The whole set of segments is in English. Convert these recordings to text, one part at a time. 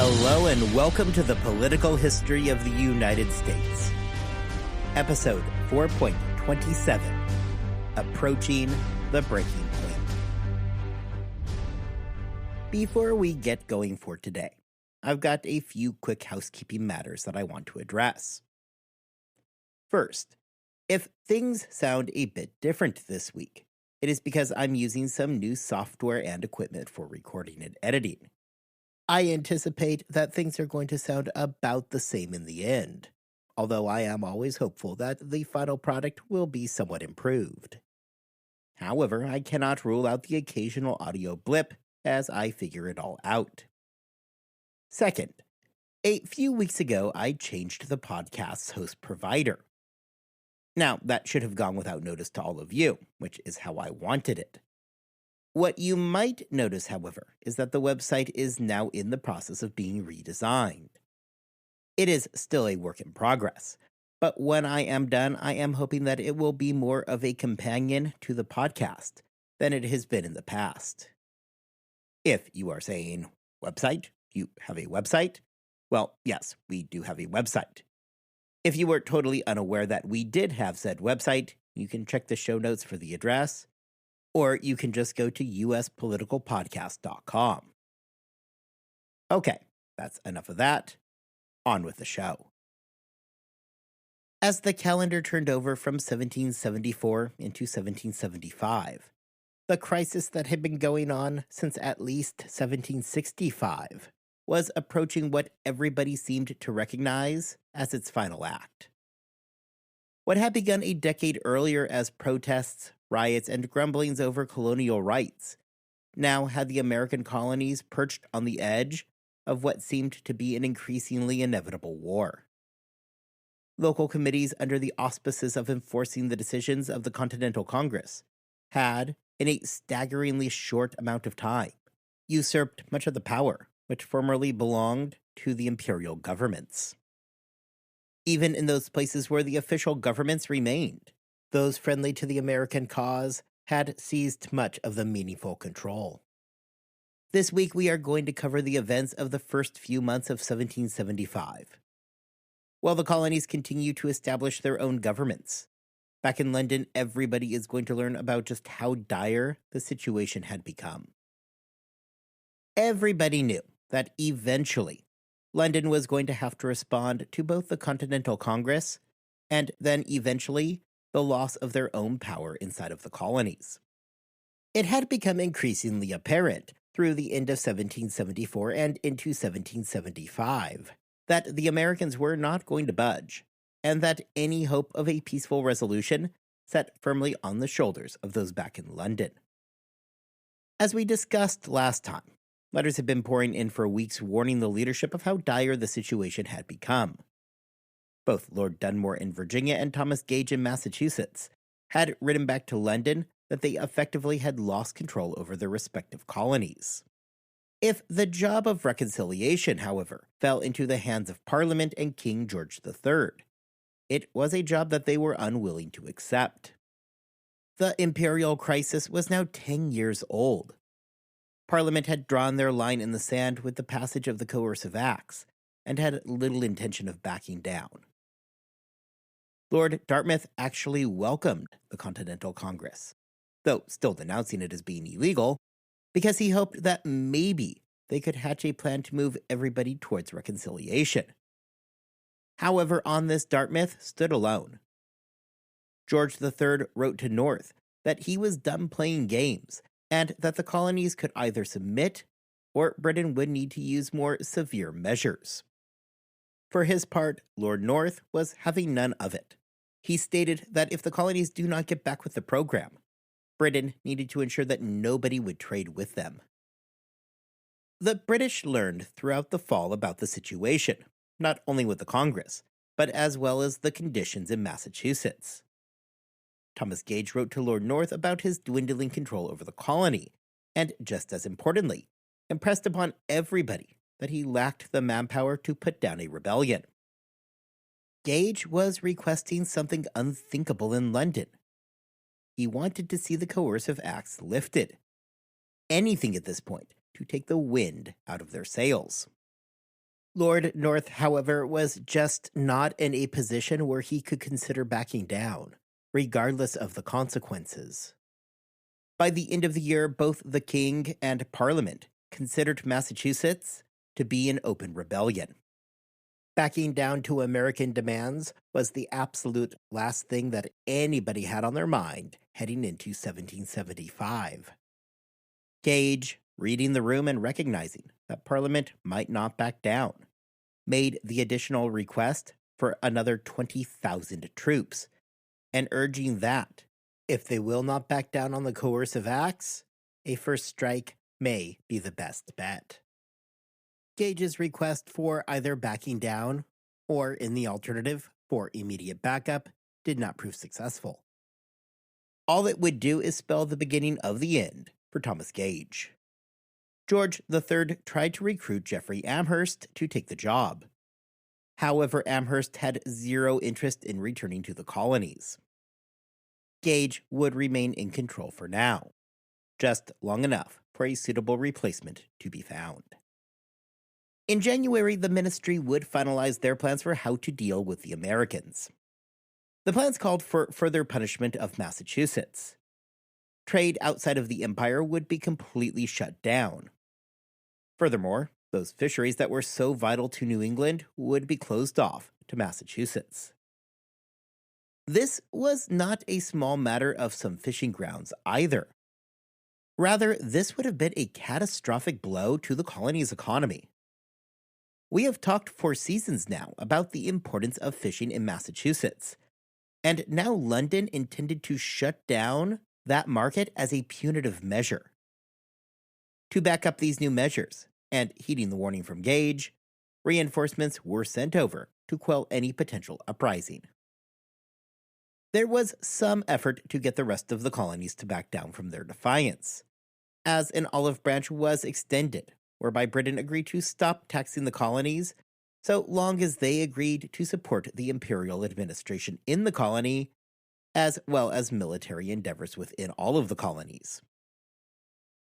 Hello and welcome to the Political History of the United States. Episode 4.27, Approaching the Breaking Point. Before we get going for today, I've got a few quick housekeeping matters that I want to address. First, if things sound a bit different this week, it is because I'm using some new software and equipment for recording and editing. I anticipate that things are going to sound about the same in the end, although I am always hopeful that the final product will be somewhat improved. However, I cannot rule out the occasional audio blip as I figure it all out. Second, a few weeks ago I changed the podcast's host provider. Now, that should have gone without notice to all of you, which is how I wanted it. What you might notice, however, is that the website is now in the process of being redesigned. It is still a work in progress, but when I am done, I am hoping that it will be more of a companion to the podcast than it has been in the past. If you are saying, website? You have a website? Well, yes, we do have a website. If you were totally unaware that we did have said website, you can check the show notes for the address, or you can just go to uspoliticalpodcast.com. Okay, that's enough of that. On with the show. As the calendar turned over from 1774 into 1775, the crisis that had been going on since at least 1765 was approaching what everybody seemed to recognize as its final act. What had begun a decade earlier as protests, riots, and grumblings over colonial rights now had the American colonies perched on the edge of what seemed to be an increasingly inevitable war. Local committees under the auspices of enforcing the decisions of the Continental Congress had, in a staggeringly short amount of time, usurped much of the power which formerly belonged to the imperial governments. Even in those places where the official governments remained, those friendly to the American cause had seized much of the meaningful control. This week we are going to cover the events of the first few months of 1775. While the colonies continue to establish their own governments, back in London everybody is going to learn about just how dire the situation had become. Everybody knew that eventually London was going to have to respond to both the Continental Congress and then eventually the loss of their own power inside of the colonies. It had become increasingly apparent through the end of 1774 and into 1775 that the Americans were not going to budge, and that any hope of a peaceful resolution sat firmly on the shoulders of those back in London. As we discussed last time, letters had been pouring in for weeks warning the leadership of how dire the situation had become. Both Lord Dunmore in Virginia and Thomas Gage in Massachusetts had written back to London that they effectively had lost control over their respective colonies. If the job of reconciliation, however, fell into the hands of Parliament and King George III, it was a job that they were unwilling to accept. The imperial crisis was now 10 years old. Parliament had drawn their line in the sand with the passage of the Coercive Acts, and had little intention of backing down. Lord Dartmouth actually welcomed the Continental Congress, though still denouncing it as being illegal, because he hoped that maybe they could hatch a plan to move everybody towards reconciliation. However, on this Dartmouth stood alone. George III wrote to North that he was done playing games, and that the colonies could either submit or Britain would need to use more severe measures. For his part, Lord North was having none of it. He stated that if the colonies do not get back with the program, Britain needed to ensure that nobody would trade with them. The British learned throughout the fall about the situation, not only with the Congress, but as well as the conditions in Massachusetts. Thomas Gage wrote to Lord North about his dwindling control over the colony, and just as importantly, impressed upon everybody that he lacked the manpower to put down a rebellion. Gage was requesting something unthinkable in London. He wanted to see the Coercive Acts lifted. Anything at this point to take the wind out of their sails. Lord North, however, was just not in a position where he could consider backing down, regardless of the consequences. By the end of the year, both the king and parliament considered Massachusetts to be in open rebellion. Backing down to American demands was the absolute last thing that anybody had on their mind heading into 1775. Gage, reading the room and recognizing that Parliament might not back down, made the additional request for another 20,000 troops, and urging that, if they will not back down on the coercive acts, a first strike may be the best bet. Gage's request for either backing down or, in the alternative, for immediate backup did not prove successful. All it would do is spell the beginning of the end for Thomas Gage. George III tried to recruit Jeffrey Amherst to take the job. However, Amherst had zero interest in returning to the colonies. Gage would remain in control for now, just long enough for a suitable replacement to be found. In January, the ministry would finalize their plans for how to deal with the Americans. The plans called for further punishment of Massachusetts. Trade outside of the empire would be completely shut down. Furthermore, those fisheries that were so vital to New England would be closed off to Massachusetts. This was not a small matter of some fishing grounds either. Rather, this would have been a catastrophic blow to the colony's economy. We have talked for seasons now about the importance of fishing in Massachusetts, and now London intended to shut down that market as a punitive measure. To back up these new measures, and heeding the warning from Gage, reinforcements were sent over to quell any potential uprising. There was some effort to get the rest of the colonies to back down from their defiance, as an olive branch was extended, whereby Britain agreed to stop taxing the colonies so long as they agreed to support the imperial administration in the colony, as well as military endeavors within all of the colonies.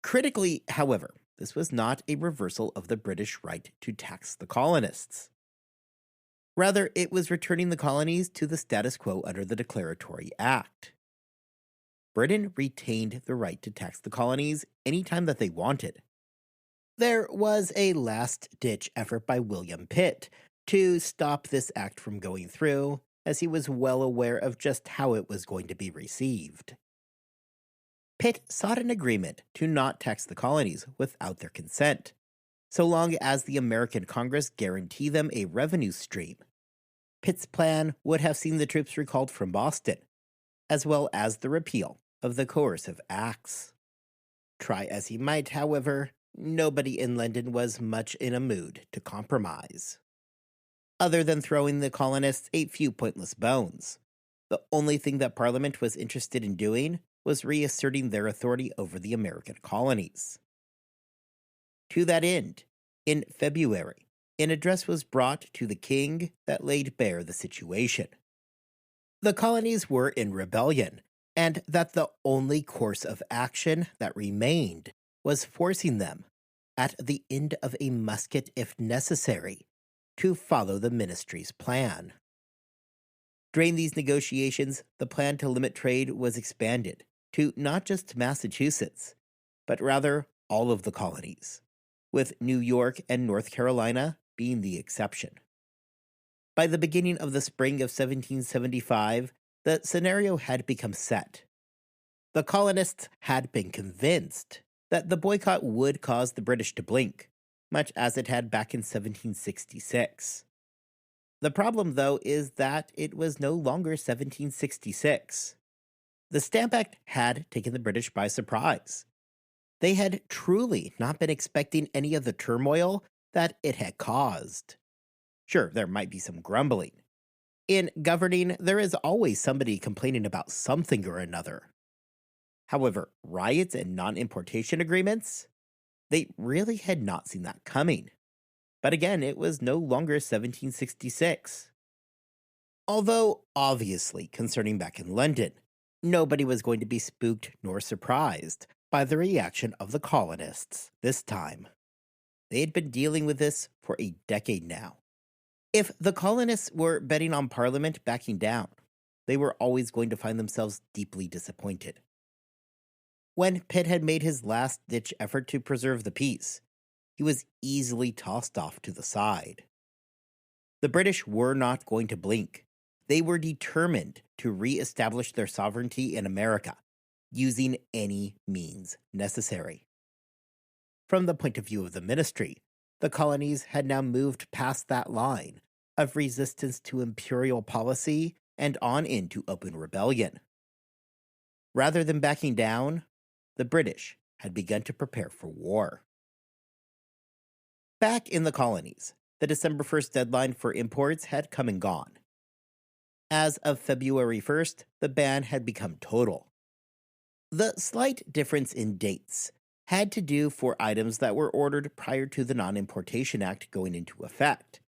Critically, however, this was not a reversal of the British right to tax the colonists. Rather, it was returning the colonies to the status quo under the Declaratory Act. Britain retained the right to tax the colonies anytime that they wanted. There was a last-ditch effort by William Pitt to stop this act from going through, as he was well aware of just how it was going to be received. Pitt sought an agreement to not tax the colonies without their consent, so long as the American Congress guaranteed them a revenue stream. Pitt's plan would have seen the troops recalled from Boston, as well as the repeal of the coercive acts. Try as he might, however, nobody in London was much in a mood to compromise. Other than throwing the colonists a few pointless bones, the only thing that Parliament was interested in doing was reasserting their authority over the American colonies. To that end, in February, an address was brought to the king that laid bare the situation. The colonies were in rebellion, and that the only course of action that remained was forcing them, at the end of a musket if necessary, to follow the ministry's plan. During these negotiations, the plan to limit trade was expanded to not just Massachusetts, but rather all of the colonies, with New York and North Carolina being the exception. By the beginning of the spring of 1775, the scenario had become set. The colonists had been convinced that the boycott would cause the British to blink, much as it had back in 1766. The problem, though, is that it was no longer 1766. The Stamp Act had taken the British by surprise. They had truly not been expecting any of the turmoil that it had caused. Sure, there might be some grumbling. In governing, there is always somebody complaining about something or another. However, riots and non-importation agreements? They really had not seen that coming. But again, it was no longer 1766. Although obviously concerning back in London, nobody was going to be spooked nor surprised by the reaction of the colonists this time. They had been dealing with this for a decade now. If the colonists were betting on Parliament backing down, they were always going to find themselves deeply disappointed. When Pitt had made his last-ditch effort to preserve the peace, he was easily tossed off to the side. The British were not going to blink. They were determined to re-establish their sovereignty in America, using any means necessary. From the point of view of the ministry, the colonies had now moved past that line of resistance to imperial policy and on into open rebellion. Rather than backing down, the British had begun to prepare for war. Back in the colonies, the December 1st deadline for imports had come and gone. As of February 1st, the ban had become total. The slight difference in dates had to do for items that were ordered prior to the Non-Importation Act going into effect,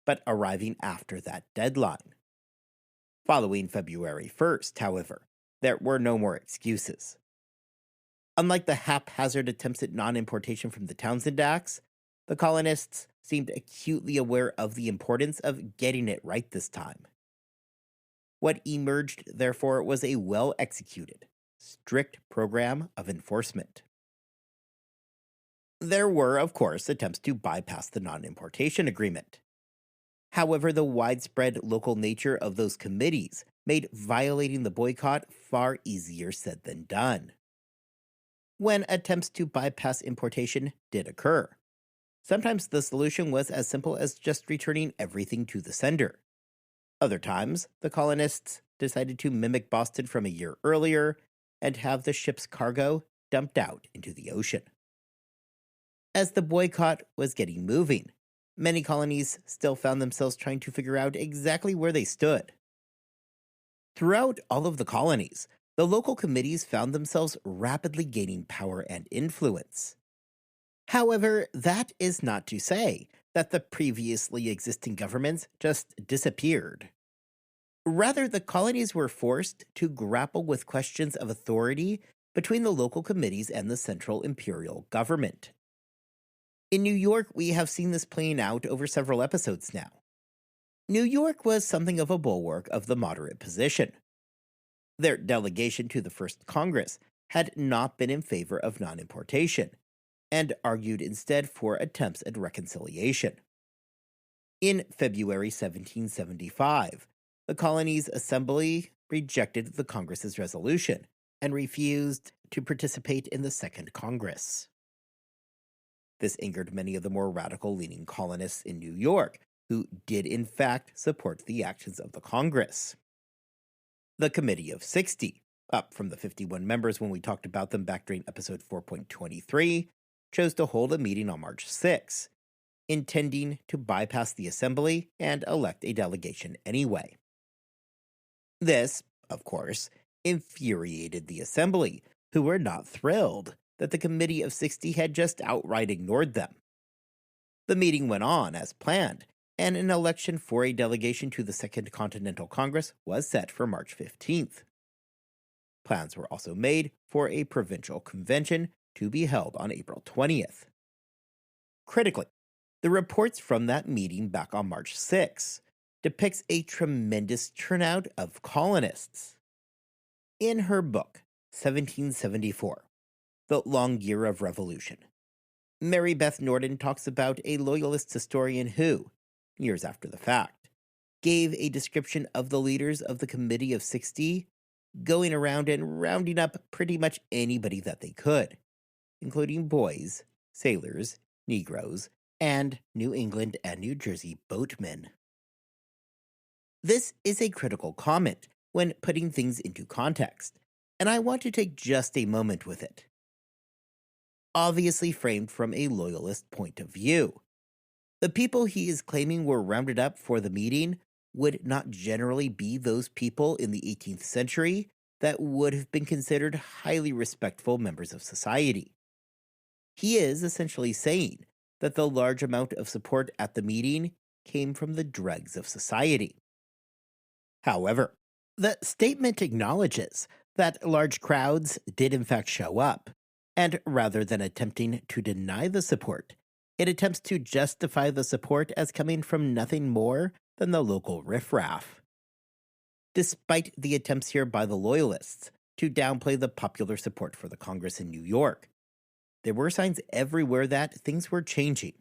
but arriving after that deadline. Following February 1st, however, there were no more excuses. Unlike the haphazard attempts at non-importation from the Townshend Acts, the colonists seemed acutely aware of the importance of getting it right this time. What emerged, therefore, was a well-executed, strict program of enforcement. There were, of course, attempts to bypass the non-importation agreement. However, the widespread local nature of those committees made violating the boycott far easier said than done. When attempts to bypass importation did occur, sometimes the solution was as simple as just returning everything to the sender. Other times, the colonists decided to mimic Boston from a year earlier and have the ship's cargo dumped out into the ocean. As the boycott was getting moving, many colonies still found themselves trying to figure out exactly where they stood. Throughout all of the colonies, the local committees found themselves rapidly gaining power and influence. However, that is not to say that the previously existing governments just disappeared. Rather, the colonies were forced to grapple with questions of authority between the local committees and the central imperial government. In New York, we have seen this playing out over several episodes now. New York was something of a bulwark of the moderate position. Their delegation to the First Congress had not been in favor of non-importation, and argued instead for attempts at reconciliation. In February 1775, the colony's assembly rejected the Congress's resolution and refused to participate in the Second Congress. This angered many of the more radical-leaning colonists in New York, who did in fact support the actions of the Congress. The Committee of 60, up from the 51 members when we talked about them back during episode 4.23, chose to hold a meeting on March 6, intending to bypass the assembly and elect a delegation anyway. This, of course, infuriated the assembly, who were not thrilled that the Committee of 60 had just outright ignored them. The meeting went on as planned, and an election for a delegation to the Second Continental Congress was set for March 15th. Plans were also made for a provincial convention to be held on April 20th. Critically, the reports from that meeting back on March 6 depicts a tremendous turnout of colonists. In her book, 1774, The Long Year of Revolution, Mary Beth Norden talks about a loyalist historian who, years after the fact, gave a description of the leaders of the Committee of 60 going around and rounding up pretty much anybody that they could, including boys, sailors, Negroes, and New England and New Jersey boatmen. This is a critical comment when putting things into context, and I want to take just a moment with it. Obviously framed from a loyalist point of view, the people he is claiming were rounded up for the meeting would not generally be those people in the 18th century that would have been considered highly respectful members of society. He is essentially saying that the large amount of support at the meeting came from the dregs of society. However, the statement acknowledges that large crowds did in fact show up, and rather than attempting to deny the support, It attempts to justify the support as coming from nothing more than the local riffraff. Despite the attempts here by the Loyalists to downplay the popular support for the Congress in New York, there were signs everywhere that things were changing.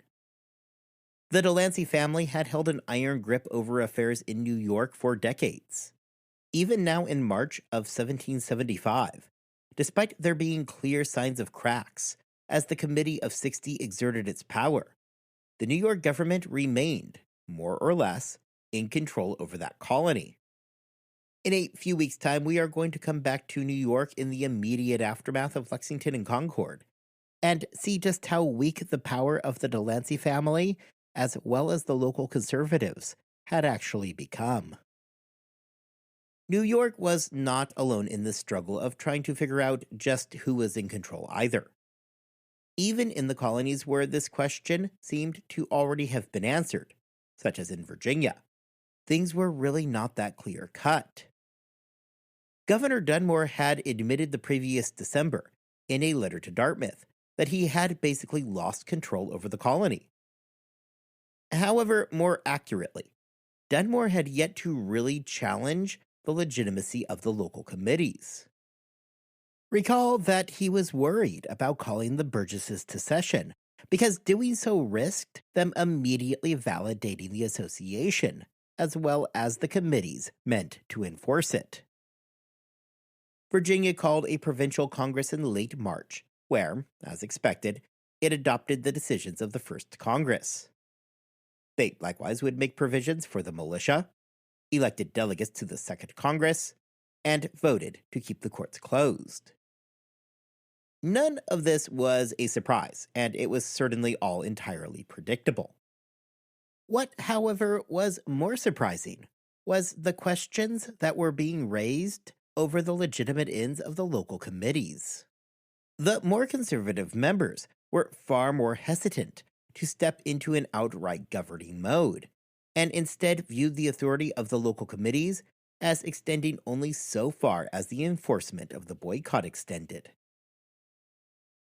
The Delancey family had held an iron grip over affairs in New York for decades. Even now in March of 1775, despite there being clear signs of cracks, as the Committee of 60 exerted its power, the New York government remained, more or less, in control over that colony. In a few weeks' time, we are going to come back to New York in the immediate aftermath of Lexington and Concord, and see just how weak the power of the Delancey family, as well as the local conservatives, had actually become. New York was not alone in the struggle of trying to figure out just who was in control either. Even in the colonies where this question seemed to already have been answered, such as in Virginia, things were really not that clear-cut. Governor Dunmore had admitted the previous December, in a letter to Dartmouth, that he had basically lost control over the colony. However, more accurately, Dunmore had yet to really challenge the legitimacy of the local committees. Recall that he was worried about calling the Burgesses to session, because doing so risked them immediately validating the association, as well as the committees meant to enforce it. Virginia called a provincial congress in late March, where, as expected, it adopted the decisions of the First Congress. They likewise would make provisions for the militia, elected delegates to the Second Congress, and voted to keep the courts closed. None of this was a surprise, and it was certainly all entirely predictable. What, however, was more surprising was the questions that were being raised over the legitimate ends of the local committees. The more conservative members were far more hesitant to step into an outright governing mode, and instead viewed the authority of the local committees as extending only so far as the enforcement of the boycott extended.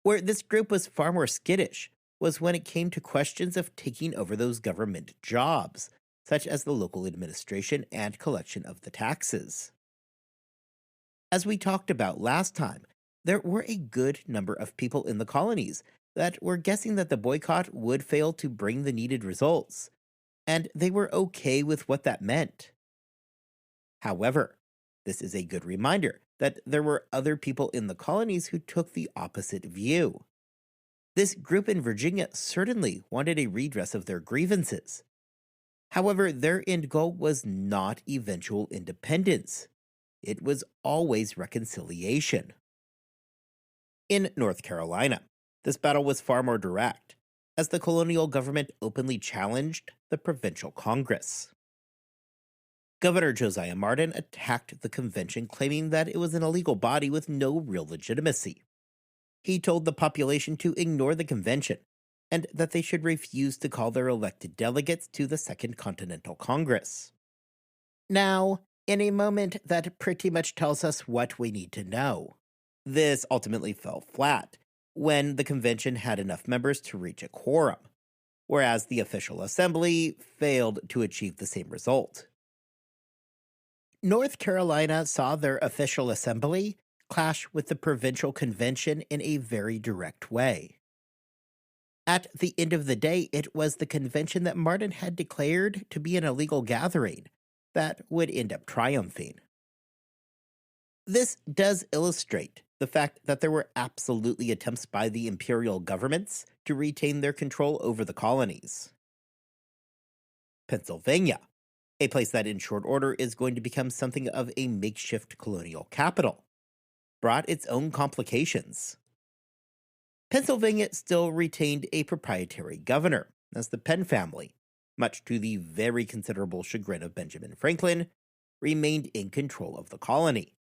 Where this group was far more skittish was when it came to questions of taking over those government jobs, such as the local administration and collection of the taxes. As we talked about last time, there were a good number of people in the colonies that were guessing that the boycott would fail to bring the needed results, and they were okay with what that meant. However, this is a good reminder that there were other people in the colonies who took the opposite view. This group in Virginia certainly wanted a redress of their grievances. However, their end goal was not eventual independence. It was always reconciliation. In North Carolina, this battle was far more direct, as the colonial government openly challenged the provincial Congress. Governor Josiah Martin attacked the convention, claiming that it was an illegal body with no real legitimacy. He told the population to ignore the convention, and that they should refuse to call their elected delegates to the Second Continental Congress. Now, in a moment that pretty much tells us what we need to know, this ultimately fell flat when the convention had enough members to reach a quorum, whereas the official assembly failed to achieve the same result. North Carolina saw their official assembly clash with the provincial convention in a very direct way. At the end of the day, it was the convention that Martin had declared to be an illegal gathering that would end up triumphing. This does illustrate the fact that there were absolutely attempts by the imperial governments to retain their control over the colonies. Pennsylvania, a place that in short order is going to become something of a makeshift colonial capital, brought its own complications. Pennsylvania still retained a proprietary governor, as the Penn family, much to the very considerable chagrin of Benjamin Franklin, remained in control of the colony.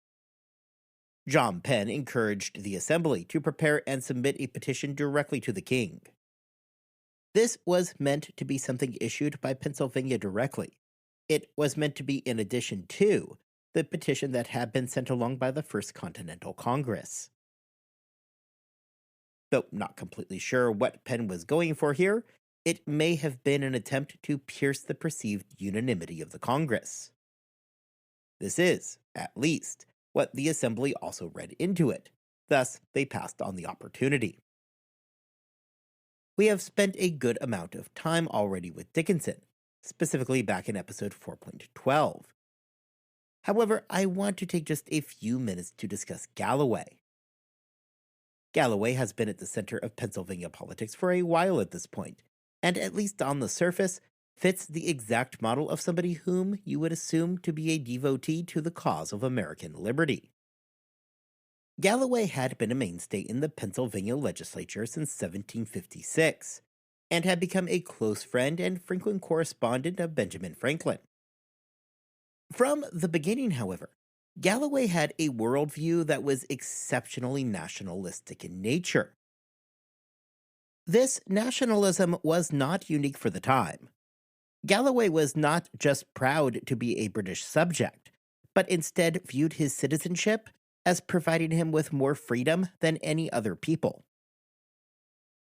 John Penn encouraged the assembly to prepare and submit a petition directly to the king. This was meant to be something issued by Pennsylvania directly. It was meant to be in addition to the petition that had been sent along by the First Continental Congress. Though not completely sure what Penn was going for here, it may have been an attempt to pierce the perceived unanimity of the Congress. This is, at least, what the Assembly also read into it. Thus, they passed on the opportunity. We have spent a good amount of time already with Dickinson, specifically back in episode 4.12. However, I want to take just a few minutes to discuss Galloway. Galloway has been at the center of Pennsylvania politics for a while at this point, and at least on the surface, fits the exact model of somebody whom you would assume to be a devotee to the cause of American liberty. Galloway had been a mainstay in the Pennsylvania legislature since 1756, and had become a close friend and frequent correspondent of Benjamin Franklin. From the beginning, however, Galloway had a worldview that was exceptionally nationalistic in nature. This nationalism was not unique for the time. Galloway was not just proud to be a British subject, but instead viewed his citizenship as providing him with more freedom than any other people.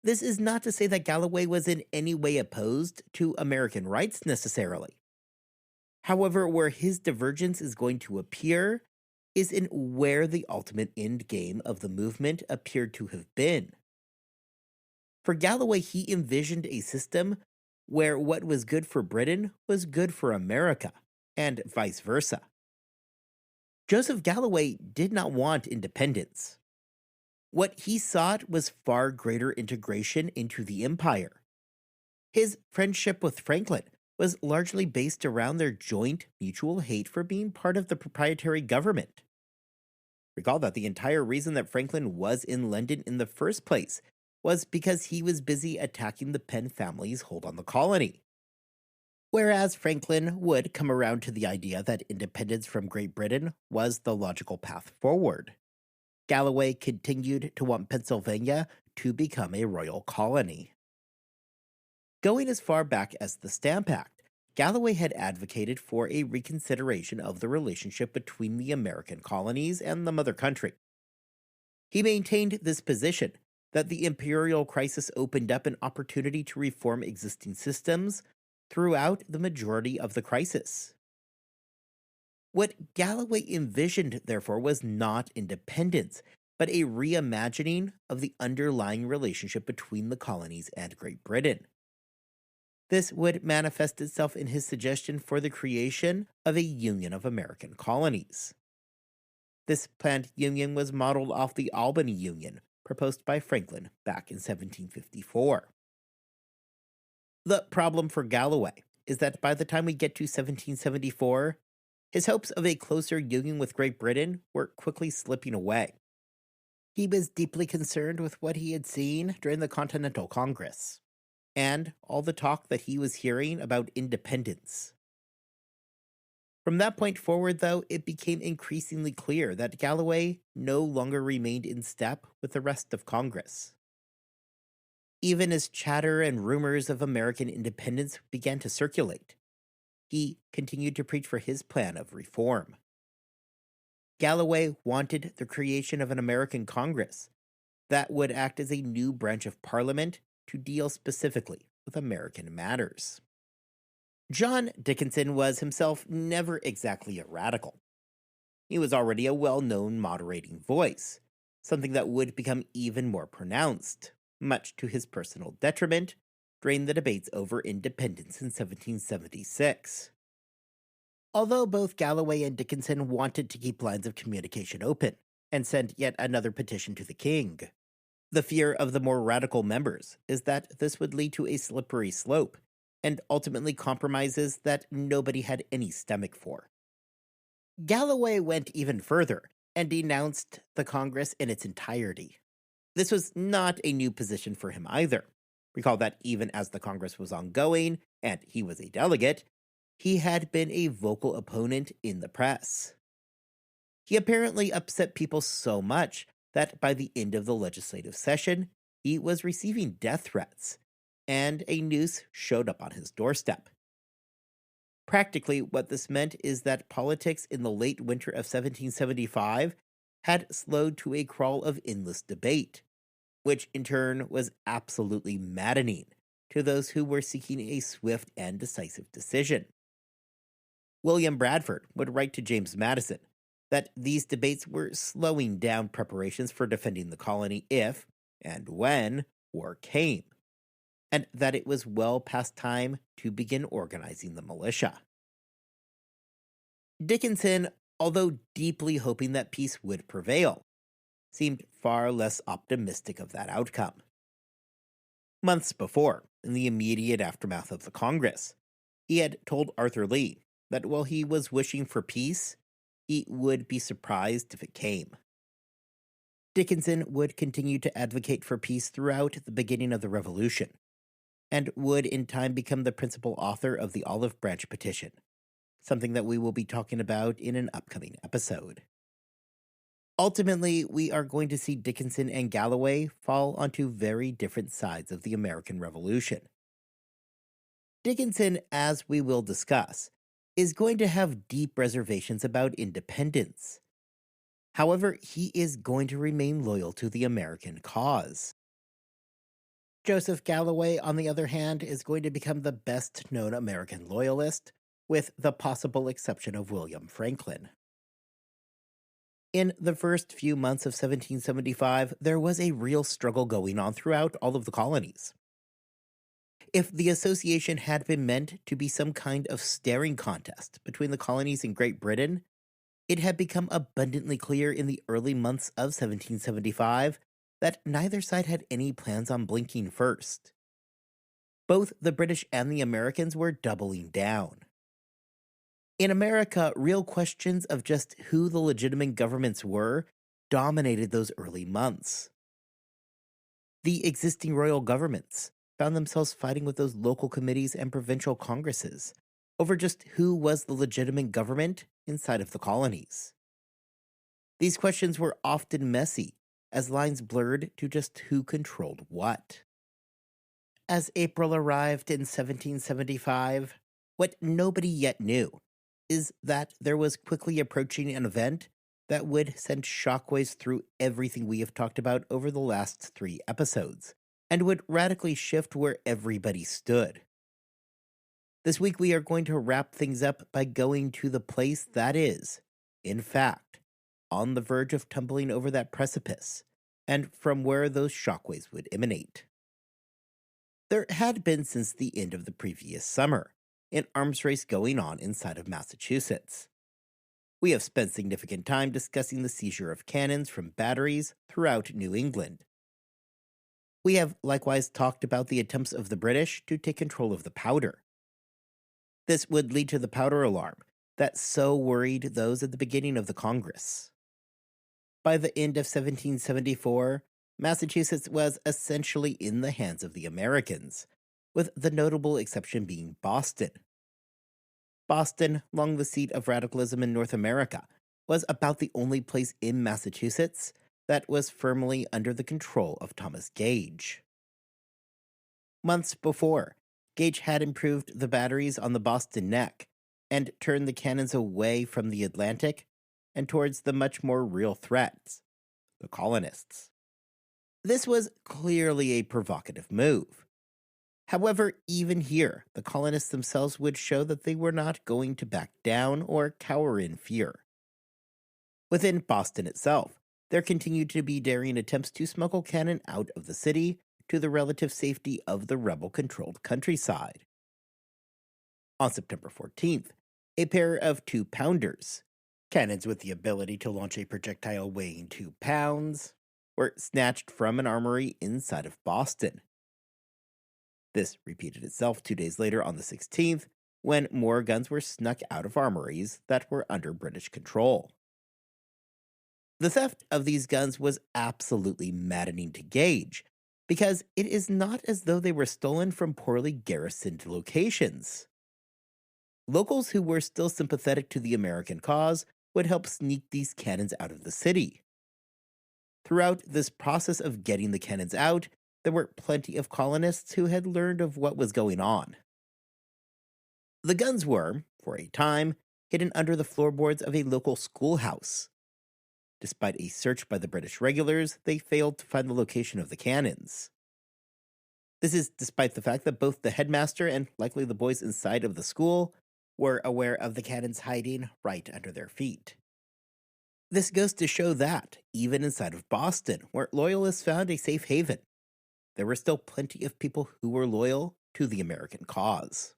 This is not to say that Galloway was in any way opposed to American rights necessarily. However, where his divergence is going to appear is in where the ultimate end game of the movement appeared to have been. For Galloway, he envisioned a system where what was good for Britain was good for America, and vice versa. Joseph Galloway did not want independence. What he sought was far greater integration into the empire. His friendship with Franklin was largely based around their joint mutual hate for being part of the proprietary government. Recall that the entire reason that Franklin was in London in the first place was because he was busy attacking the Penn family's hold on the colony. Whereas Franklin would come around to the idea that independence from Great Britain was the logical path forward, Galloway continued to want Pennsylvania to become a royal colony. Going as far back as the Stamp Act, Galloway had advocated for a reconsideration of the relationship between the American colonies and the mother country. He maintained this position that the imperial crisis opened up an opportunity to reform existing systems throughout the majority of the crisis. What Galloway envisioned, therefore, was not independence, but a reimagining of the underlying relationship between the colonies and Great Britain. This would manifest itself in his suggestion for the creation of a Union of American Colonies. This planned union was modeled off the Albany Union, proposed by Franklin back in 1754. The problem for Galloway is that by the time we get to 1774, his hopes of a closer union with Great Britain were quickly slipping away. He was deeply concerned with what he had seen during the Continental Congress, and all the talk that he was hearing about independence. From that point forward, though, it became increasingly clear that Galloway no longer remained in step with the rest of Congress. Even as chatter and rumors of American independence began to circulate, he continued to preach for his plan of reform. Galloway wanted the creation of an American Congress that would act as a new branch of Parliament to deal specifically with American matters. John Dickinson was himself never exactly a radical. He was already a well-known moderating voice, something that would become even more pronounced, much to his personal detriment, during the debates over independence in 1776. Although both Galloway and Dickinson wanted to keep lines of communication open and send yet another petition to the king, the fear of the more radical members is that this would lead to a slippery slope and ultimately compromises that nobody had any stomach for. Galloway went even further and denounced the Congress in its entirety. This was not a new position for him either. Recall that even as the Congress was ongoing, and he was a delegate, he had been a vocal opponent in the press. He apparently upset people so much that by the end of the legislative session, he was receiving death threats, and a noose showed up on his doorstep. Practically, what this meant is that politics in the late winter of 1775 had slowed to a crawl of endless debate, which in turn was absolutely maddening, to those who were seeking a swift and decisive decision. William Bradford would write to James Madison that these debates were slowing down preparations for defending the colony if, and when, war came, and that it was well past time to begin organizing the militia. Dickinson, although deeply hoping that peace would prevail, seemed far less optimistic of that outcome. Months before, in the immediate aftermath of the Congress, he had told Arthur Lee that while he was wishing for peace, he would be surprised if it came. Dickinson would continue to advocate for peace throughout the beginning of the Revolution, and would in time become the principal author of the Olive Branch Petition, something that we will be talking about in an upcoming episode. Ultimately, we are going to see Dickinson and Galloway fall onto very different sides of the American Revolution. Dickinson, as we will discuss, is going to have deep reservations about independence. However, he is going to remain loyal to the American cause. Joseph Galloway, on the other hand, is going to become the best-known American loyalist, with the possible exception of William Franklin. In the first few months of 1775, there was a real struggle going on throughout all of the colonies. If the association had been meant to be some kind of staring contest between the colonies and Great Britain, it had become abundantly clear in the early months of 1775 that neither side had any plans on blinking first. Both the British and the Americans were doubling down. In America, real questions of just who the legitimate governments were dominated those early months. The existing royal governments found themselves fighting with those local committees and provincial congresses over just who was the legitimate government inside of the colonies. These questions were often messy, as lines blurred to just who controlled what. As April arrived in 1775, what nobody yet knew is that there was quickly approaching an event that would send shockwaves through everything we have talked about over the last 3 episodes, and would radically shift where everybody stood. This week we are going to wrap things up by going to the place that is, in fact, on the verge of tumbling over that precipice, and from where those shockwaves would emanate. There had been since the end of the previous summer an arms race going on inside of Massachusetts. We have spent significant time discussing the seizure of cannons from batteries throughout New England. We have likewise talked about the attempts of the British to take control of the powder. This would lead to the powder alarm that so worried those at the beginning of the Congress. By the end of 1774, Massachusetts was essentially in the hands of the Americans, with the notable exception being Boston. Boston, long the seat of radicalism in North America, was about the only place in Massachusetts that was firmly under the control of Thomas Gage. Months before, Gage had improved the batteries on the Boston Neck and turned the cannons away from the Atlantic and towards the much more real threats, the colonists. This was clearly a provocative move. However, even here, the colonists themselves would show that they were not going to back down or cower in fear. Within Boston itself, there continued to be daring attempts to smuggle cannon out of the city to the relative safety of the rebel-controlled countryside. On September 14th, a pair of 2-pounders, cannons with the ability to launch a projectile weighing 2 pounds, were snatched from an armory inside of Boston. This repeated itself 2 days later on the 16th, when more guns were snuck out of armories that were under British control. The theft of these guns was absolutely maddening to Gage, because it is not as though they were stolen from poorly garrisoned locations. Locals who were still sympathetic to the American cause would help sneak these cannons out of the city. Throughout this process of getting the cannons out, there were plenty of colonists who had learned of what was going on. The guns were, for a time, hidden under the floorboards of a local schoolhouse. Despite a search by the British regulars, they failed to find the location of the cannons. This is despite the fact that both the headmaster and likely the boys inside of the school were aware of the cannons hiding right under their feet. This goes to show that, even inside of Boston, where Loyalists found a safe haven, there were still plenty of people who were loyal to the American cause.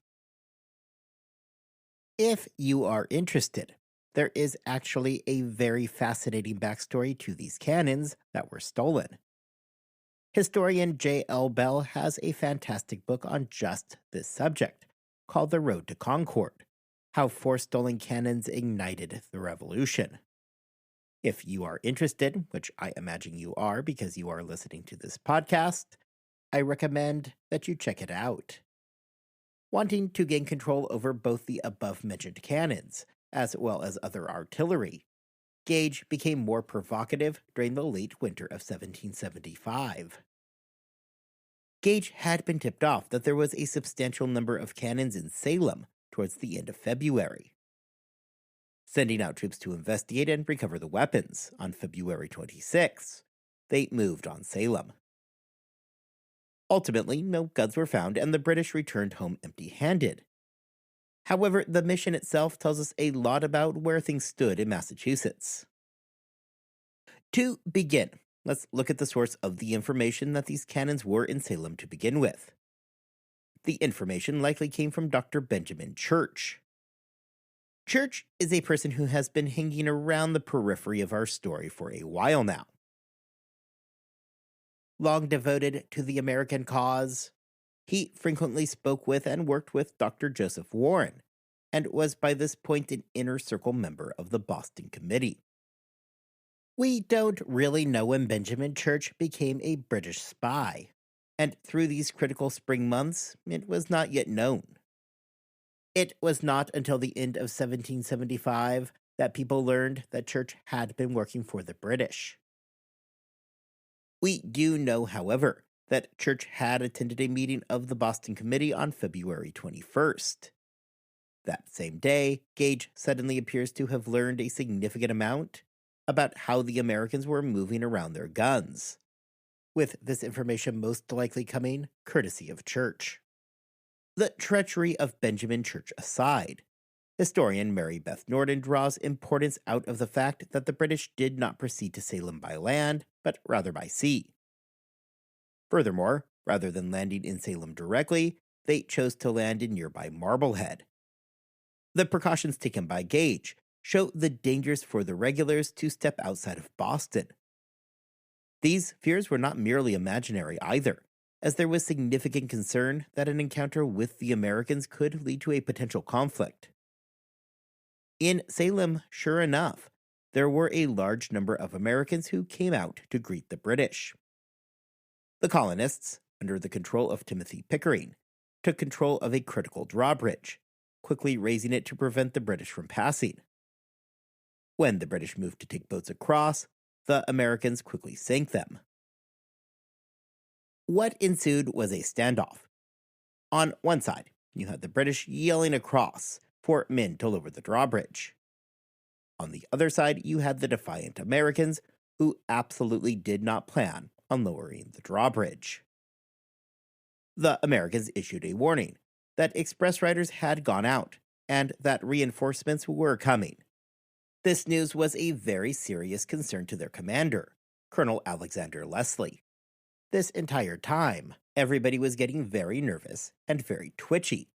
If you are interested, there is actually a very fascinating backstory to these cannons that were stolen. Historian J.L. Bell has a fantastic book on just this subject, called The Road to Concord: How 4 Stolen Cannons Ignited the Revolution. If you are interested, which I imagine you are because you are listening to this podcast, I recommend that you check it out. Wanting to gain control over both the above-mentioned cannons, as well as other artillery, Gage became more provocative during the late winter of 1775. Gage had been tipped off that there was a substantial number of cannons in Salem towards the end of February. Sending out troops to investigate and recover the weapons on February 26, they moved on Salem. Ultimately, no guns were found and the British returned home empty-handed. However, the mission itself tells us a lot about where things stood in Massachusetts. To begin, let's look at the source of the information that these cannons were in Salem to begin with. The information likely came from Dr. Benjamin Church. Church is a person who has been hanging around the periphery of our story for a while now. Long devoted to the American cause, he frequently spoke with and worked with Dr. Joseph Warren, and was by this point an inner circle member of the Boston Committee. We don't really know when Benjamin Church became a British spy, and through these critical spring months, it was not yet known. It was not until the end of 1775 that people learned that Church had been working for the British. We do know, however, that Church had attended a meeting of the Boston Committee on February 21st. That same day, Gage suddenly appears to have learned a significant amount about how the Americans were moving around their guns, with this information most likely coming courtesy of Church. The treachery of Benjamin Church aside, historian Mary Beth Norton draws importance out of the fact that the British did not proceed to Salem by land, but rather by sea. Furthermore, rather than landing in Salem directly, they chose to land in nearby Marblehead. The precautions taken by Gage show the dangers for the regulars to step outside of Boston. These fears were not merely imaginary either, as there was significant concern that an encounter with the Americans could lead to a potential conflict. In Salem, sure enough, there were a large number of Americans who came out to greet the British. The colonists, under the control of Timothy Pickering, took control of a critical drawbridge, quickly raising it to prevent the British from passing. When the British moved to take boats across, the Americans quickly sank them. What ensued was a standoff. On one side, you had the British yelling across for men to lower the drawbridge. On the other side, you had the defiant Americans who absolutely did not plan on lowering the drawbridge. The Americans issued a warning that express riders had gone out and that reinforcements were coming. This news was a very serious concern to their commander, Colonel Alexander Leslie. This entire time, everybody was getting very nervous and very twitchy,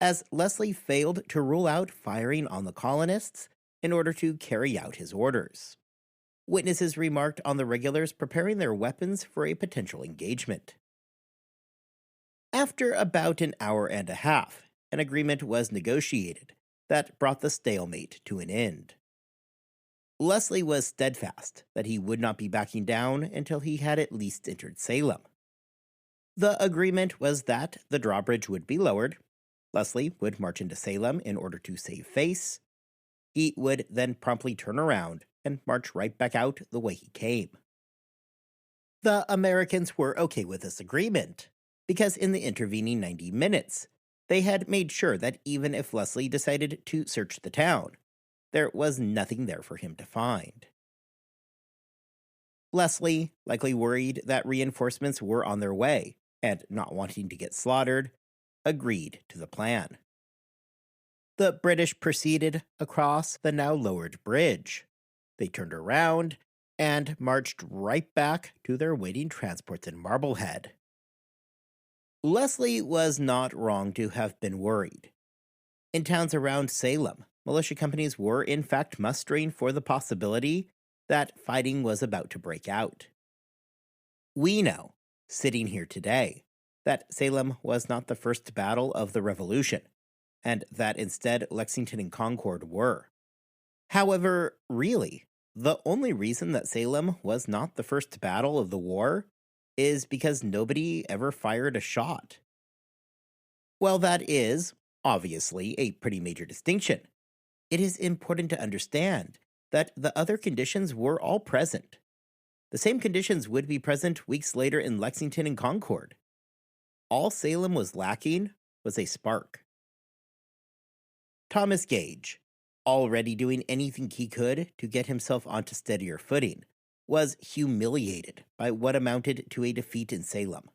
as Leslie failed to rule out firing on the colonists in order to carry out his orders. Witnesses remarked on the regulars preparing their weapons for a potential engagement. After about an hour and a half, an agreement was negotiated that brought the stalemate to an end. Leslie was steadfast that he would not be backing down until he had at least entered Salem. The agreement was that the drawbridge would be lowered, Leslie would march into Salem in order to save face, he would then promptly turn around and march right back out the way he came. The Americans were okay with this agreement, because in the intervening 90 minutes, they had made sure that even if Leslie decided to search the town, there was nothing there for him to find. Leslie, likely worried that reinforcements were on their way, and not wanting to get slaughtered, agreed to the plan. The British proceeded across the now lowered bridge. They turned around and marched right back to their waiting transports in Marblehead. Leslie was not wrong to have been worried. In towns around Salem, militia companies were in fact mustering for the possibility that fighting was about to break out. We know, sitting here today, that Salem was not the first battle of the Revolution, and that instead Lexington and Concord were. However, really, the only reason that Salem was not the first battle of the war is because nobody ever fired a shot. While that is, obviously, a pretty major distinction, it is important to understand that the other conditions were all present. The same conditions would be present weeks later in Lexington and Concord. All Salem was lacking was a spark. Thomas Gage, already doing anything he could to get himself onto steadier footing, was humiliated by what amounted to a defeat in Salem.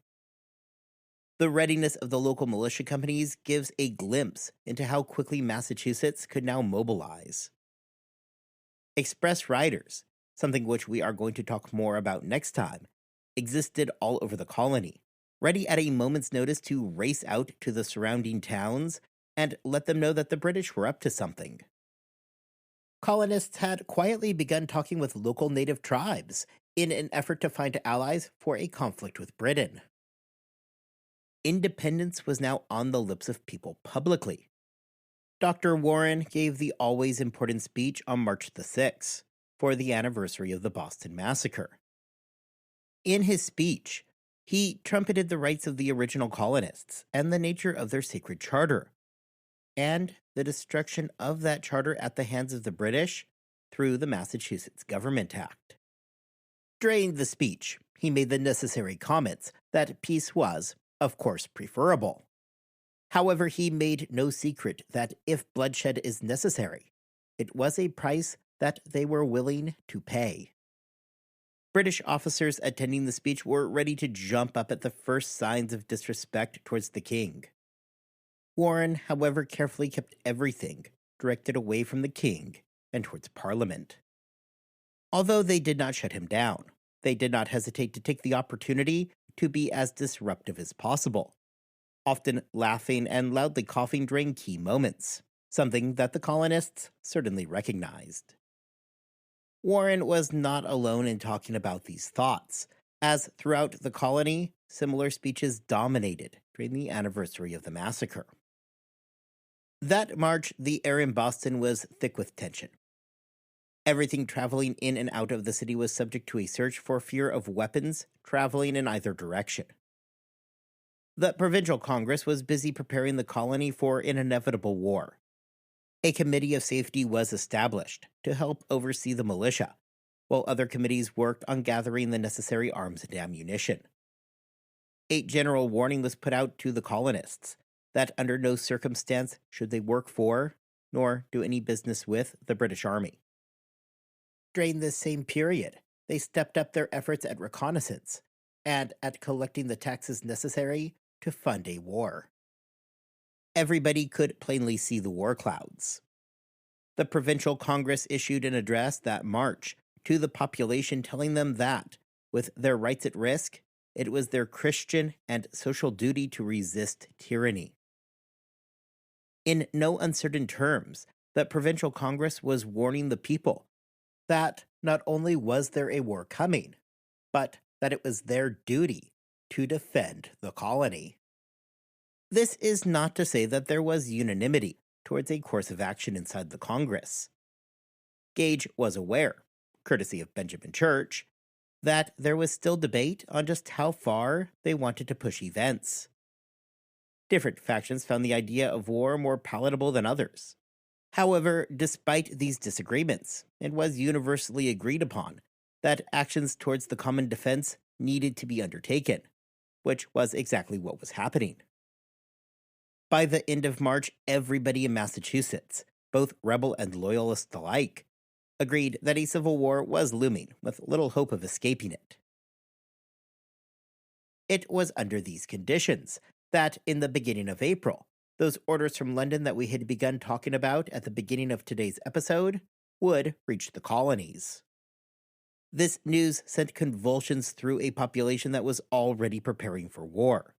The readiness of the local militia companies gives a glimpse into how quickly Massachusetts could now mobilize. Express riders, something which we are going to talk more about next time, existed all over the colony, ready at a moment's notice to race out to the surrounding towns and let them know that the British were up to something. Colonists had quietly begun talking with local native tribes in an effort to find allies for a conflict with Britain. Independence was now on the lips of people publicly. Dr. Warren gave the always important speech on March the 6th for the anniversary of the Boston Massacre. In his speech, he trumpeted the rights of the original colonists and the nature of their sacred charter, and the destruction of that charter at the hands of the British through the Massachusetts Government Act. During the speech, he made the necessary comments that peace was, of course, preferable. However, he made no secret that if bloodshed is necessary, it was a price that they were willing to pay. British officers attending the speech were ready to jump up at the first signs of disrespect towards the king. Warren, however, carefully kept everything directed away from the king and towards Parliament. Although they did not shut him down, they did not hesitate to take the opportunity to be as disruptive as possible, often laughing and loudly coughing during key moments, something that the colonists certainly recognized. Warren was not alone in talking about these thoughts, as throughout the colony, similar speeches dominated during the anniversary of the massacre. That March, the air in Boston was thick with tension. Everything traveling in and out of the city was subject to a search for fear of weapons traveling in either direction. The Provincial Congress was busy preparing the colony for an inevitable war. A committee of safety was established to help oversee the militia, while other committees worked on gathering the necessary arms and ammunition. A general warning was put out to the colonists that under no circumstance should they work for, nor do any business with, the British Army. During this same period, they stepped up their efforts at reconnaissance and at collecting the taxes necessary to fund a war. Everybody could plainly see the war clouds. The Provincial Congress issued an address that March to the population telling them that, with their rights at risk, it was their Christian and social duty to resist tyranny. In no uncertain terms, the Provincial Congress was warning the people that not only was there a war coming, but that it was their duty to defend the colony. This is not to say that there was unanimity towards a course of action inside the Congress. Gage was aware, courtesy of Benjamin Church, that there was still debate on just how far they wanted to push events. Different factions found the idea of war more palatable than others. However, despite these disagreements, it was universally agreed upon that actions towards the common defense needed to be undertaken, which was exactly what was happening. By the end of March, everybody in Massachusetts, both rebel and loyalist alike, agreed that a civil war was looming with little hope of escaping it. It was under these conditions that, in the beginning of April, those orders from London that we had begun talking about at the beginning of today's episode would reach the colonies. This news sent convulsions through a population that was already preparing for war.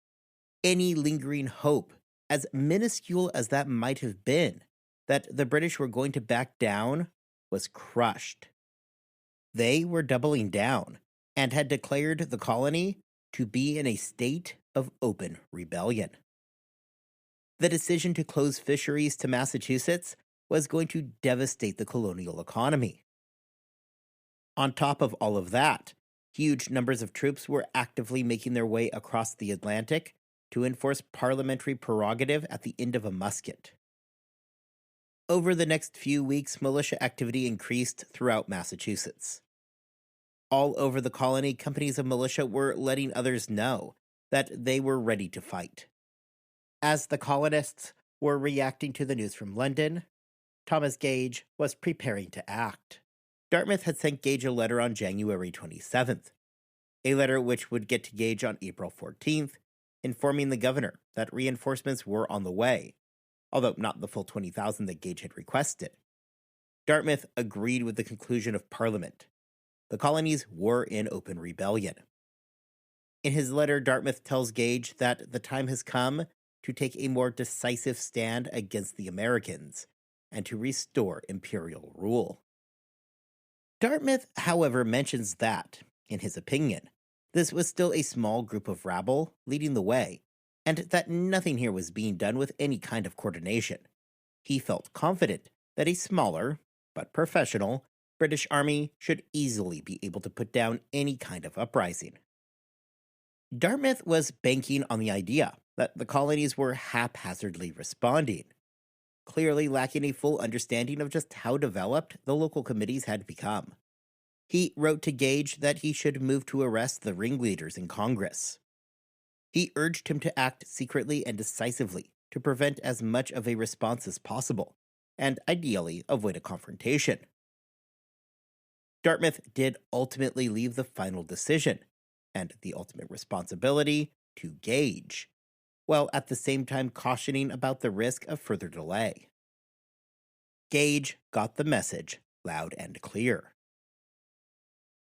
Any lingering hope, as minuscule as that might have been, that the British were going to back down was crushed. They were doubling down and had declared the colony to be in a state of open rebellion. The decision to close fisheries to Massachusetts was going to devastate the colonial economy. On top of all of that, huge numbers of troops were actively making their way across the Atlantic to enforce parliamentary prerogative at the end of a musket. Over the next few weeks, militia activity increased throughout Massachusetts. All over the colony, companies of militia were letting others know that they were ready to fight. As the colonists were reacting to the news from London, Thomas Gage was preparing to act. Dartmouth had sent Gage a letter on January 27th, a letter which would get to Gage on April 14th, informing the governor that reinforcements were on the way, although not the full 20,000 that Gage had requested. Dartmouth agreed with the conclusion of Parliament. The colonies were in open rebellion. In his letter, Dartmouth tells Gage that the time has come to take a more decisive stand against the Americans and to restore imperial rule. Dartmouth, however, mentions that, in his opinion, this was still a small group of rabble leading the way, and that nothing here was being done with any kind of coordination. He felt confident that a smaller, but professional, British army should easily be able to put down any kind of uprising. Dartmouth was banking on the idea that the colonies were haphazardly responding, clearly lacking a full understanding of just how developed the local committees had become. He wrote to Gage that he should move to arrest the ringleaders in Congress. He urged him to act secretly and decisively to prevent as much of a response as possible, and ideally avoid a confrontation. Dartmouth did ultimately leave the final decision, and the ultimate responsibility, to Gage, while at the same time cautioning about the risk of further delay. Gage got the message loud and clear.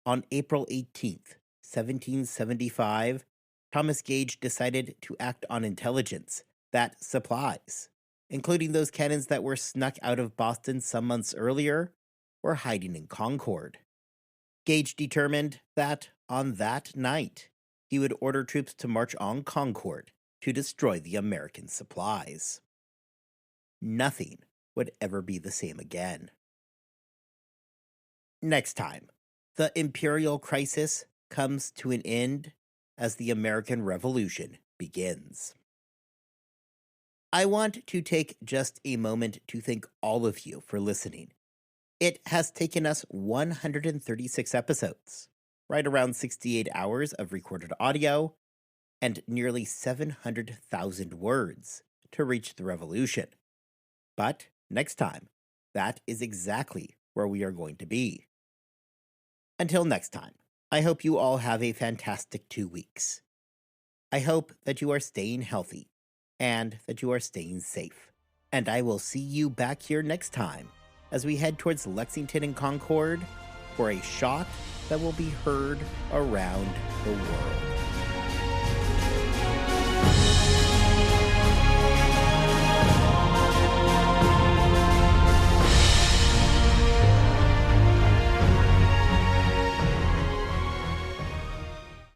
On April 18th, 1775, Thomas Gage decided to act on intelligence that supplies, including those cannons that were snuck out of Boston some months earlier, were hiding in Concord. Gage determined that, on that night, he would order troops to march on Concord to destroy the American supplies. Nothing would ever be the same again. Next time, the imperial crisis comes to an end as the American Revolution begins. I want to take just a moment to thank all of you for listening. It has taken us 136 episodes, right around 68 hours of recorded audio, and nearly 700,000 words to reach the revolution. But next time, that is exactly where we are going to be. Until next time, I hope you all have a fantastic 2 weeks. I hope that you are staying healthy and that you are staying safe. And I will see you back here next time as we head towards Lexington and Concord for a shot that will be heard around the world.